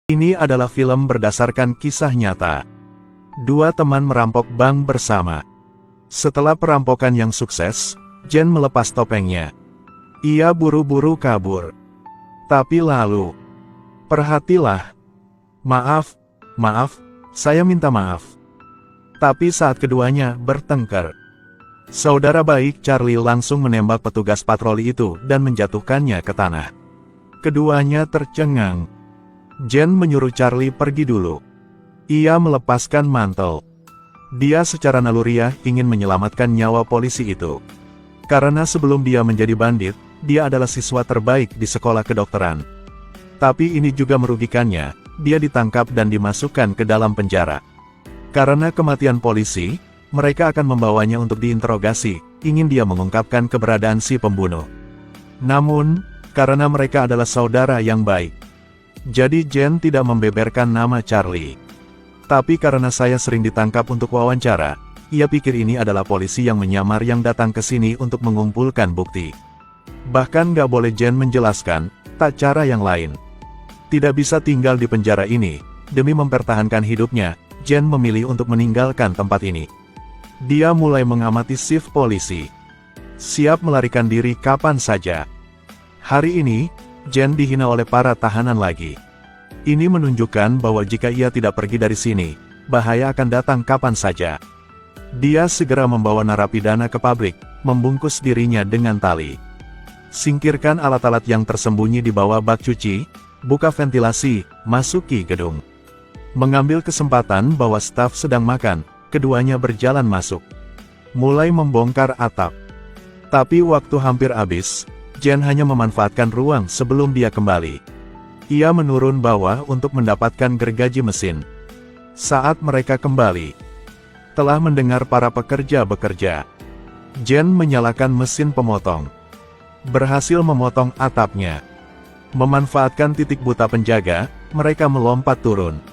Ini adalah film berdasarkan kisah nyata. Dua teman merampok bank bersama. Setelah perampokan yang sukses, Jen melepas topengnya. Ia buru-buru kabur. Tapi lalu, perhatilah. Maaf, saya minta maaf. Tapi saat keduanya bertengkar, saudara baik Charlie langsung menembak petugas patroli itu dan menjatuhkannya ke tanah. Keduanya tercengang. Jen menyuruh Charlie pergi dulu. Ia melepaskan mantel. Dia secara naluriah ingin menyelamatkan nyawa polisi itu. Karena sebelum dia menjadi bandit, dia adalah siswa terbaik di sekolah kedokteran. Tapi ini juga merugikannya, dia ditangkap dan dimasukkan ke dalam penjara. Karena kematian polisi, mereka akan membawanya untuk diinterogasi, ingin dia mengungkapkan keberadaan si pembunuh. Namun, karena mereka adalah saudara yang baik, jadi Jen tidak membeberkan nama Charlie. Tapi karena saya sering ditangkap untuk wawancara, ia pikir ini adalah polisi yang menyamar yang datang ke sini untuk mengumpulkan bukti. Bahkan gak boleh Jen menjelaskan, tak cara yang lain. Tidak bisa tinggal di penjara ini, demi mempertahankan hidupnya, Jen memilih untuk meninggalkan tempat ini. Dia mulai mengamati shift polisi. Siap melarikan diri kapan saja. Hari ini, Jen dihina oleh para tahanan lagi. Ini menunjukkan bahwa jika ia tidak pergi dari sini, bahaya akan datang kapan saja. Dia segera membawa narapidana ke pabrik, membungkus dirinya dengan tali. Singkirkan alat-alat yang tersembunyi di bawah bak cuci, buka ventilasi, masuki gedung. Mengambil kesempatan bahwa staf sedang makan, keduanya berjalan masuk. Mulai membongkar atap. Tapi waktu hampir habis, Jen hanya memanfaatkan ruang sebelum dia kembali. Ia menurun bawah untuk mendapatkan gergaji mesin. Saat mereka kembali, telah mendengar para pekerja bekerja. Jen menyalakan mesin pemotong. Berhasil memotong atapnya. Memanfaatkan titik buta penjaga, mereka melompat turun.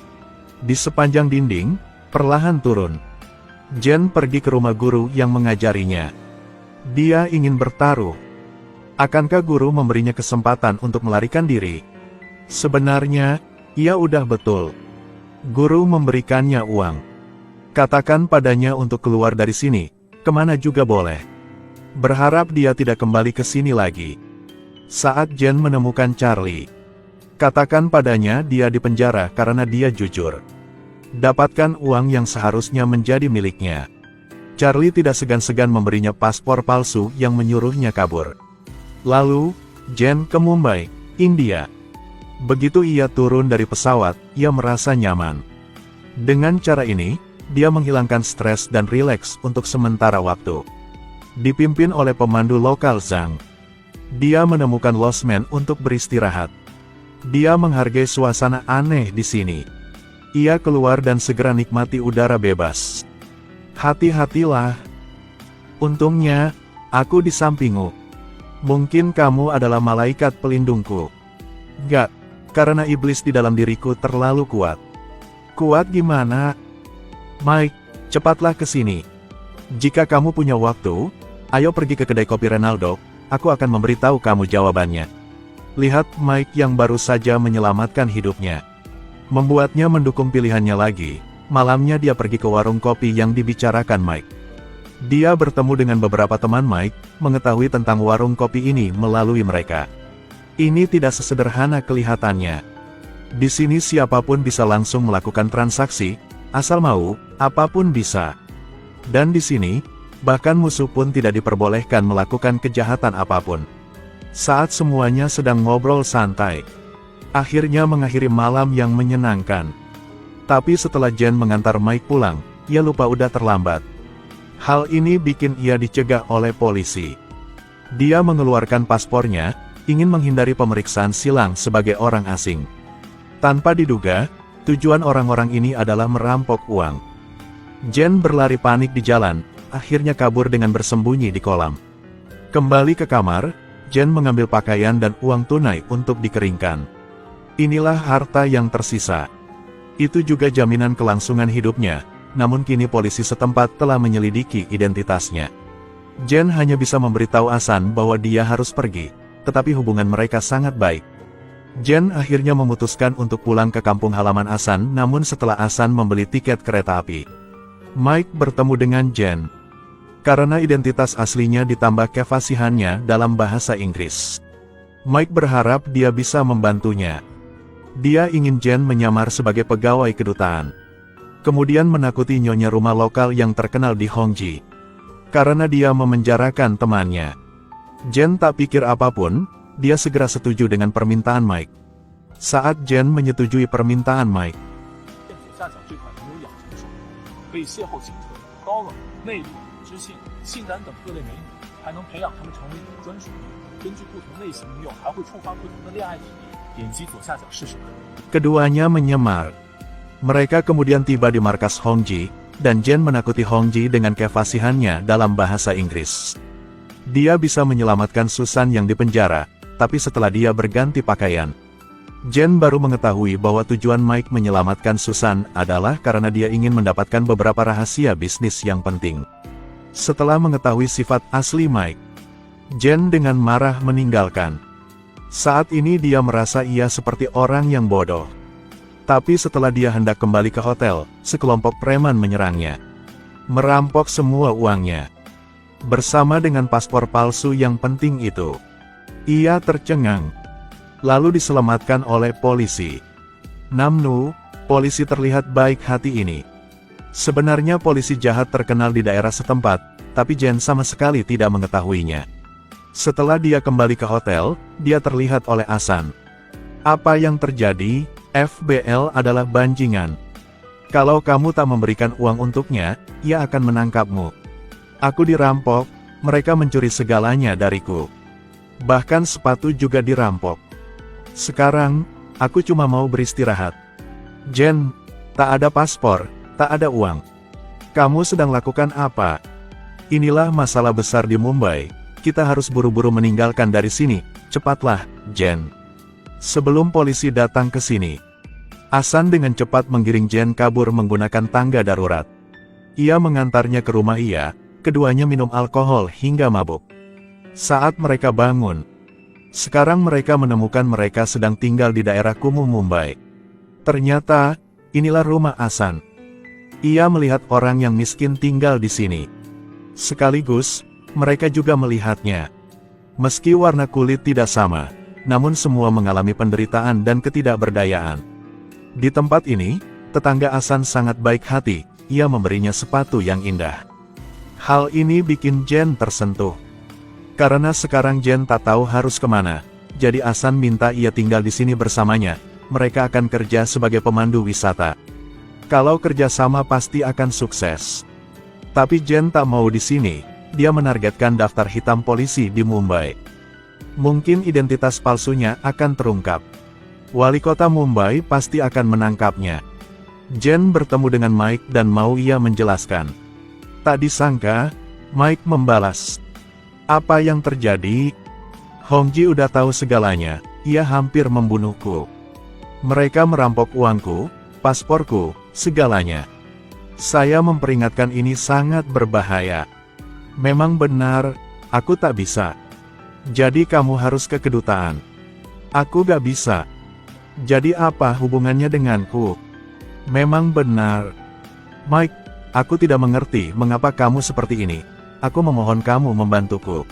Di sepanjang dinding, perlahan turun. Jen pergi ke rumah guru yang mengajarinya. Dia ingin bertaruh. Akankah guru memberinya kesempatan untuk melarikan diri? Sebenarnya, ia udah betul. Guru memberikannya uang. Katakan padanya untuk keluar dari sini, kemana juga boleh. Berharap dia tidak kembali ke sini lagi. Saat Jen menemukan Charlie, katakan padanya dia dipenjara karena dia jujur. Dapatkan uang yang seharusnya menjadi miliknya. Charlie tidak segan-segan memberinya paspor palsu yang menyuruhnya kabur. Lalu, Jen ke Mumbai, India. Begitu ia turun dari pesawat, ia merasa nyaman. Dengan cara ini, dia menghilangkan stres dan rileks untuk sementara waktu. Dipimpin oleh pemandu lokal Zhang, dia menemukan losmen untuk beristirahat. Dia menghargai suasana aneh di sini. Ia keluar dan segera nikmati udara bebas. Hati-hatilah. Untungnya, aku di sampingmu. Mungkin kamu adalah malaikat pelindungku. Gak, karena iblis di dalam diriku terlalu kuat. Kuat gimana? Mike, cepatlah ke sini. Jika kamu punya waktu, ayo pergi ke kedai kopi Renaldo, aku akan memberitahu kamu jawabannya. Lihat Mike yang baru saja menyelamatkan hidupnya. Membuatnya mendukung pilihannya lagi. Malamnya dia pergi ke warung kopi yang dibicarakan Mike. Dia bertemu dengan beberapa teman Mike, mengetahui tentang warung kopi ini melalui mereka. Ini tidak sesederhana kelihatannya. Di sini siapapun bisa langsung melakukan transaksi, asal mau, apapun bisa. Dan di sini, bahkan musuh pun tidak diperbolehkan melakukan kejahatan apapun. Saat semuanya sedang ngobrol santai, akhirnya mengakhiri malam yang menyenangkan. Tapi setelah Jen mengantar Mike pulang, ia lupa udah terlambat. Hal ini bikin ia dicegah oleh polisi. Dia mengeluarkan paspornya, ingin menghindari pemeriksaan silang sebagai orang asing. Tanpa diduga, tujuan orang-orang ini adalah merampok uang. Jen berlari panik di jalan, akhirnya kabur dengan bersembunyi di kolam. Kembali ke kamar, Jen mengambil pakaian dan uang tunai untuk dikeringkan. Inilah harta yang tersisa. Itu juga jaminan kelangsungan hidupnya, namun kini polisi setempat telah menyelidiki identitasnya. Jen hanya bisa memberitahu Asan bahwa dia harus pergi, tetapi hubungan mereka sangat baik. Jen akhirnya memutuskan untuk pulang ke kampung halaman Asan, namun setelah Asan membeli tiket kereta api, Mike bertemu dengan Jen. Karena identitas aslinya ditambah kefasihannya dalam bahasa Inggris, Mike berharap dia bisa membantunya. Dia ingin Jen menyamar sebagai pegawai kedutaan, kemudian menakuti nyonya rumah lokal yang terkenal di Hongji, karena dia memenjarakan temannya. Jen tak pikir apapun, dia segera setuju dengan permintaan Mike. Saat Jen menyetujui permintaan Mike, keduanya menyamar. Mereka kemudian tiba di markas Hongji, dan Jen menakuti Hongji dengan kefasihannya dalam bahasa Inggris. Dia bisa menyelamatkan Susan yang dipenjara, tapi setelah dia berganti pakaian, Jen baru mengetahui bahwa tujuan Mike menyelamatkan Susan adalah karena dia ingin mendapatkan beberapa rahasia bisnis yang penting. Setelah mengetahui sifat asli Mike, Jen dengan marah meninggalkan. Saat ini dia merasa ia seperti orang yang bodoh. Tapi setelah dia hendak kembali ke hotel, sekelompok preman menyerangnya, merampok semua uangnya, bersama dengan paspor palsu yang penting itu. Ia tercengang, lalu diselamatkan oleh polisi. Namun, polisi terlihat baik hati ini. Sebenarnya polisi jahat terkenal di daerah setempat, tapi Jen sama sekali tidak mengetahuinya. Setelah dia kembali ke hotel, dia terlihat oleh Asan. Apa yang terjadi? FBL adalah banjingan. Kalau kamu tak memberikan uang untuknya, ia akan menangkapmu. Aku dirampok, mereka mencuri segalanya dariku. Bahkan sepatu juga dirampok. Sekarang, aku cuma mau beristirahat. Jen, tak ada paspor, tak ada uang. Kamu sedang lakukan apa? Inilah masalah besar di Mumbai. Kita harus buru-buru meninggalkan dari sini. Cepatlah, Jen. Sebelum polisi datang ke sini, Asan dengan cepat menggiring Jen kabur menggunakan tangga darurat. Ia mengantarnya ke rumah ia, keduanya minum alkohol hingga mabuk. Saat mereka bangun, sekarang mereka menemukan mereka sedang tinggal di daerah kumuh Mumbai. Ternyata, inilah rumah Asan. Ia melihat orang yang miskin tinggal di sini. Sekaligus, mereka juga melihatnya. Meski warna kulit tidak sama, namun semua mengalami penderitaan dan ketidakberdayaan. Di tempat ini, tetangga Asan sangat baik hati, ia memberinya sepatu yang indah. Hal ini bikin Jen tersentuh. Karena sekarang Jen tak tahu harus kemana, jadi Asan minta ia tinggal di sini bersamanya. Mereka akan kerja sebagai pemandu wisata. Kalau kerja sama pasti akan sukses. Tapi Jen tak mau di sini, dia menargetkan daftar hitam polisi di Mumbai. Mungkin identitas palsunya akan terungkap. Wali kota Mumbai pasti akan menangkapnya. Jen bertemu dengan Mike dan mau ia menjelaskan. Tak disangka, Mike membalas. Apa yang terjadi? Hongji udah tahu segalanya, ia hampir membunuhku. Mereka merampok uangku, pasporku, segalanya. Saya memperingatkan ini sangat berbahaya. Memang benar, aku tak bisa. Jadi kamu harus ke kedutaan. Aku gak bisa. Jadi apa hubungannya denganku? Memang benar. Mike, aku tidak mengerti mengapa kamu seperti ini. Aku memohon kamu membantuku.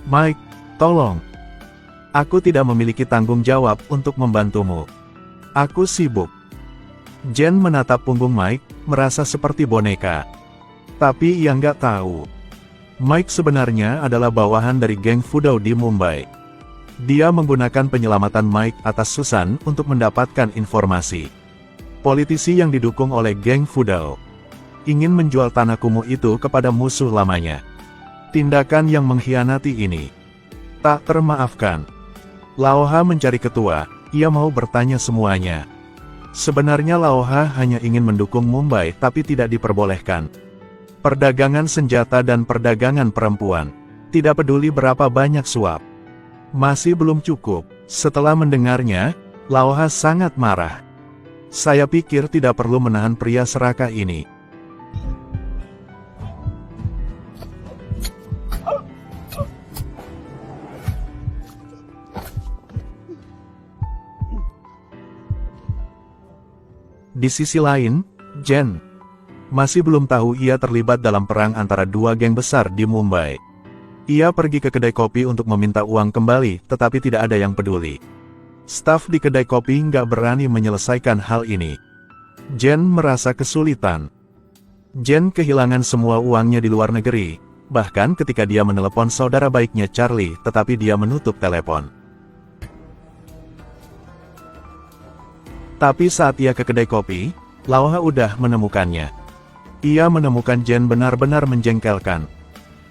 Mike, tolong. Aku tidak memiliki tanggung jawab untuk membantumu. Aku sibuk. Jen menatap punggung Mike, merasa seperti boneka. Tapi ia nggak tahu. Mike sebenarnya adalah bawahan dari geng Fudau di Mumbai. Dia menggunakan penyelamatan Mike atas Susan untuk mendapatkan informasi. Politisi yang didukung oleh geng Fudau ingin menjual tanah kumuh itu kepada musuh lamanya. Tindakan yang mengkhianati ini tak termaafkan. Laoha mencari ketua, ia mau bertanya semuanya. Sebenarnya Laoha hanya ingin mendukung Mumbai tapi tidak diperbolehkan. Perdagangan senjata dan perdagangan perempuan. Tidak peduli berapa banyak suap. Masih belum cukup. Setelah mendengarnya, Laoha sangat marah. Saya pikir tidak perlu menahan pria serakah ini. Di sisi lain, Jen masih belum tahu ia terlibat dalam perang antara dua geng besar di Mumbai. Ia pergi ke kedai kopi untuk meminta uang kembali, tetapi tidak ada yang peduli. Staf di kedai kopi nggak berani menyelesaikan hal ini. Jen merasa kesulitan. Jen kehilangan semua uangnya di luar negeri, bahkan ketika dia menelepon saudara baiknya Charlie, tetapi dia menutup telepon. Tapi saat ia ke kedai kopi, Laoha udah menemukannya. Ia menemukan Jen benar-benar menjengkelkan.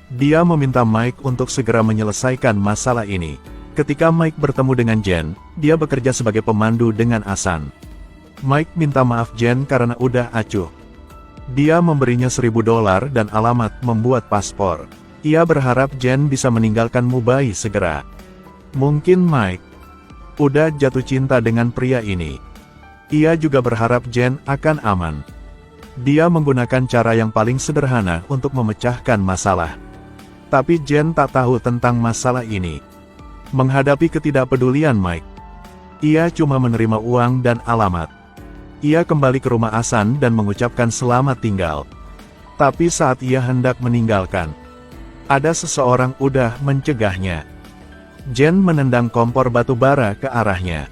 Dia meminta Mike untuk segera menyelesaikan masalah ini. Ketika Mike bertemu dengan Jen, dia bekerja sebagai pemandu dengan Asan. Mike minta maaf Jen karena udah acuh. Dia memberinya $1.000 dan alamat membuat paspor. Ia berharap Jen bisa meninggalkan Mumbai segera. Mungkin Mike udah jatuh cinta dengan pria ini. Ia juga berharap Jen akan aman. Dia menggunakan cara yang paling sederhana untuk memecahkan masalah. Tapi Jen tak tahu tentang masalah ini. Menghadapi ketidakpedulian Mike, ia cuma menerima uang dan alamat. Ia kembali ke rumah Asan dan mengucapkan selamat tinggal. Tapi saat ia hendak meninggalkan, ada seseorang udah mencegahnya. Jen menendang kompor batu bara ke arahnya.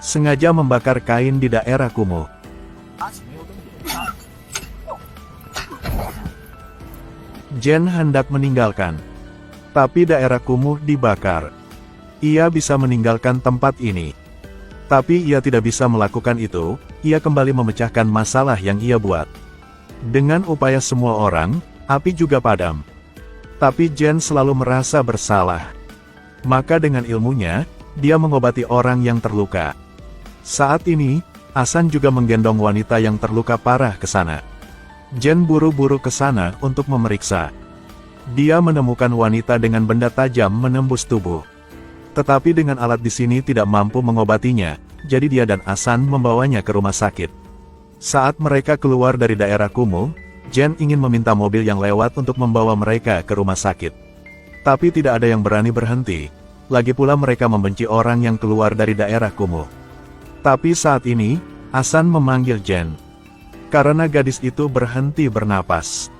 Sengaja membakar kain di daerah kumuh. Jen hendak meninggalkan, tapi daerah kumuh dibakar. Ia bisa meninggalkan tempat ini. Tapi ia tidak bisa melakukan itu, ia kembali memecahkan masalah yang ia buat. Dengan upaya semua orang, api juga padam. Tapi Jen selalu merasa bersalah. Maka dengan ilmunya, dia mengobati orang yang terluka. Saat ini, Asan juga menggendong wanita yang terluka parah ke sana. Jen buru-buru ke sana untuk memeriksa. Dia menemukan wanita dengan benda tajam menembus tubuh. Tetapi dengan alat di sini tidak mampu mengobatinya, jadi dia dan Asan membawanya ke rumah sakit. Saat mereka keluar dari daerah kumuh, Jen ingin meminta mobil yang lewat untuk membawa mereka ke rumah sakit. Tapi tidak ada yang berani berhenti. Lagi pula mereka membenci orang yang keluar dari daerah kumuh. Tapi saat ini, Asan memanggil Jen. Karena gadis itu berhenti bernapas.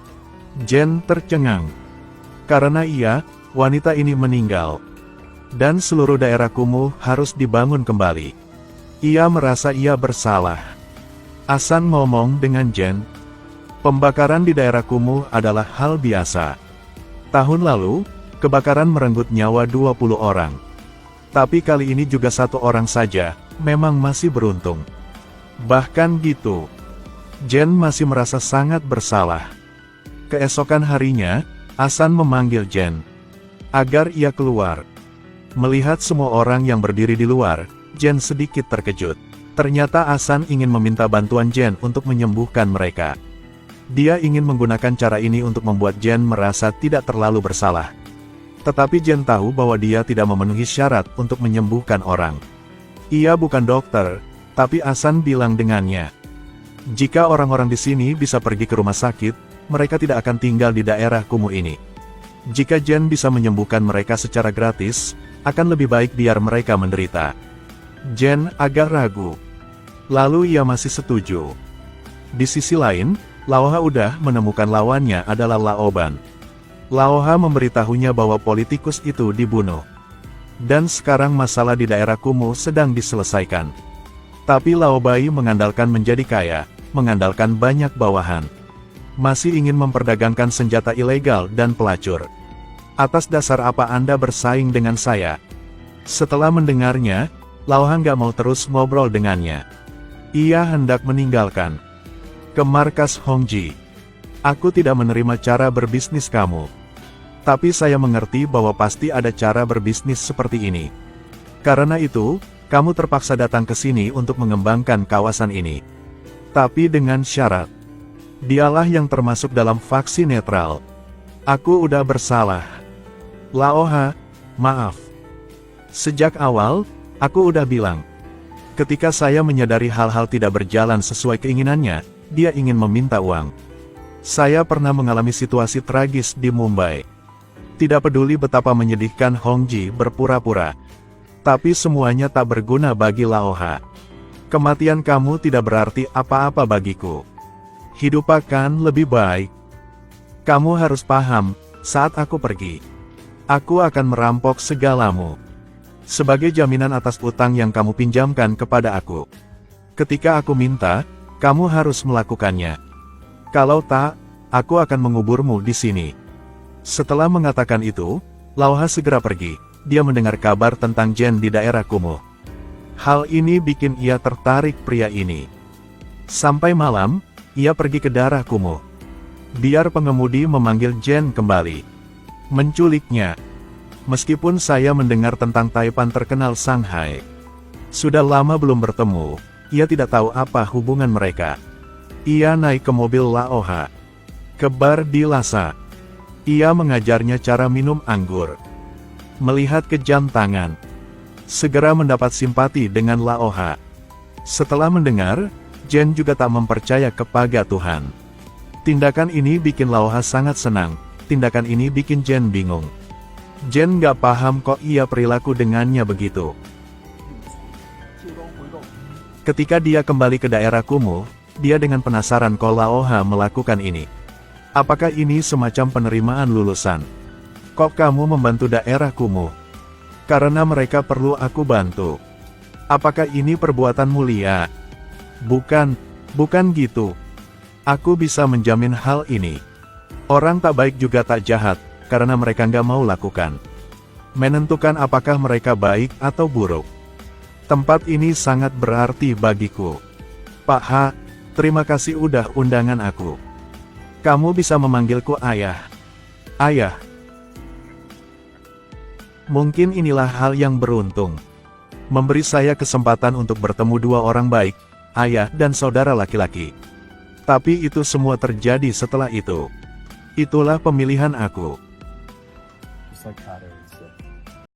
Jen tercengang. Karena wanita ini meninggal. Dan seluruh daerah kumuh harus dibangun kembali. Ia merasa ia bersalah. Asan ngomong dengan Jen. Pembakaran di daerah kumuh adalah hal biasa. Tahun lalu, kebakaran merenggut nyawa 20 orang. Tapi kali ini juga 1 orang saja, memang masih beruntung. Bahkan gitu, Jen masih merasa sangat bersalah. Keesokan harinya, Asan memanggil Jen agar ia keluar. Melihat semua orang yang berdiri di luar, Jen sedikit terkejut. Ternyata Asan ingin meminta bantuan Jen untuk menyembuhkan mereka. Dia ingin menggunakan cara ini untuk membuat Jen merasa tidak terlalu bersalah. Tetapi Jen tahu bahwa dia tidak memenuhi syarat untuk menyembuhkan orang. Ia bukan dokter, tapi Asan bilang dengannya. Jika orang-orang di sini bisa pergi ke rumah sakit, mereka tidak akan tinggal di daerah kumuh ini. Jika Jen bisa menyembuhkan mereka secara gratis, akan lebih baik biar mereka menderita. Jen agak ragu. Lalu ia masih setuju. Di sisi lain, Laoha udah menemukan lawannya adalah Laoban. Laoha memberitahunya bahwa politikus itu dibunuh. Dan sekarang masalah di daerah kumuh sedang diselesaikan. Tapi Laobai mengandalkan menjadi kaya, mengandalkan banyak bawahan. Masih ingin memperdagangkan senjata ilegal dan pelacur. Atas dasar apa Anda bersaing dengan saya? Setelah mendengarnya, Laoha nggak mau terus ngobrol dengannya. Ia hendak meninggalkan. Ke markas Hongji. Aku tidak menerima cara berbisnis kamu. Tapi saya mengerti bahwa pasti ada cara berbisnis seperti ini. Karena itu, kamu terpaksa datang ke sini untuk mengembangkan kawasan ini. Tapi dengan syarat. Dialah yang termasuk dalam faksi netral. Aku udah bersalah. Laoha, maaf. Sejak awal, aku udah bilang. Ketika saya menyadari hal-hal tidak berjalan sesuai keinginannya, dia ingin meminta uang. Saya pernah mengalami situasi tragis di Mumbai. Tidak peduli betapa menyedihkan Hongji berpura-pura. Tapi semuanya tak berguna bagi Laoha. Kematian kamu tidak berarti apa-apa bagiku. Hidup akan lebih baik. Kamu harus paham, saat aku pergi, aku akan merampok segalamu. Sebagai jaminan atas utang yang kamu pinjamkan kepada aku. Ketika aku minta, kamu harus melakukannya. Kalau tak, aku akan menguburmu di sini. Setelah mengatakan itu, Laoha segera pergi. Dia mendengar kabar tentang Jen di daerah kumuh. Hal ini bikin ia tertarik pria ini. Sampai malam, ia pergi ke daerah kumuh. Biar pengemudi memanggil Jen kembali. Menculiknya. Meskipun saya mendengar tentang taipan terkenal Shanghai. Sudah lama belum bertemu, ia tidak tahu apa hubungan mereka. Ia naik ke mobil Laoha. Ke bar di Lhasa. Ia mengajarnya cara minum anggur. Melihat ke jam tangan. Segera mendapat simpati dengan Laoha. Setelah mendengar, Jen juga tak mempercaya kepada Tuhan. Tindakan ini bikin Laoha sangat senang. Tindakan ini bikin Jen bingung. Jen gak paham kok ia perilaku dengannya begitu. Ketika dia kembali ke daerah kumuh, dia dengan penasaran kok Laoha melakukan ini. Apakah ini semacam penerimaan lulusan? Kok kamu membantu daerah kumuh? Karena mereka perlu aku bantu. Apakah ini perbuatan mulia? Bukan gitu. Aku bisa menjamin hal ini. Orang tak baik juga tak jahat, karena mereka nggak mau lakukan. Menentukan apakah mereka baik atau buruk. Tempat ini sangat berarti bagiku. Pak H, terima kasih udah undangan aku. Kamu bisa memanggilku ayah. Ayah. Mungkin inilah hal yang beruntung. Memberi saya kesempatan untuk bertemu dua orang baik, ayah dan saudara laki-laki. Tapi itu semua terjadi setelah itu. Itulah pemilihan aku.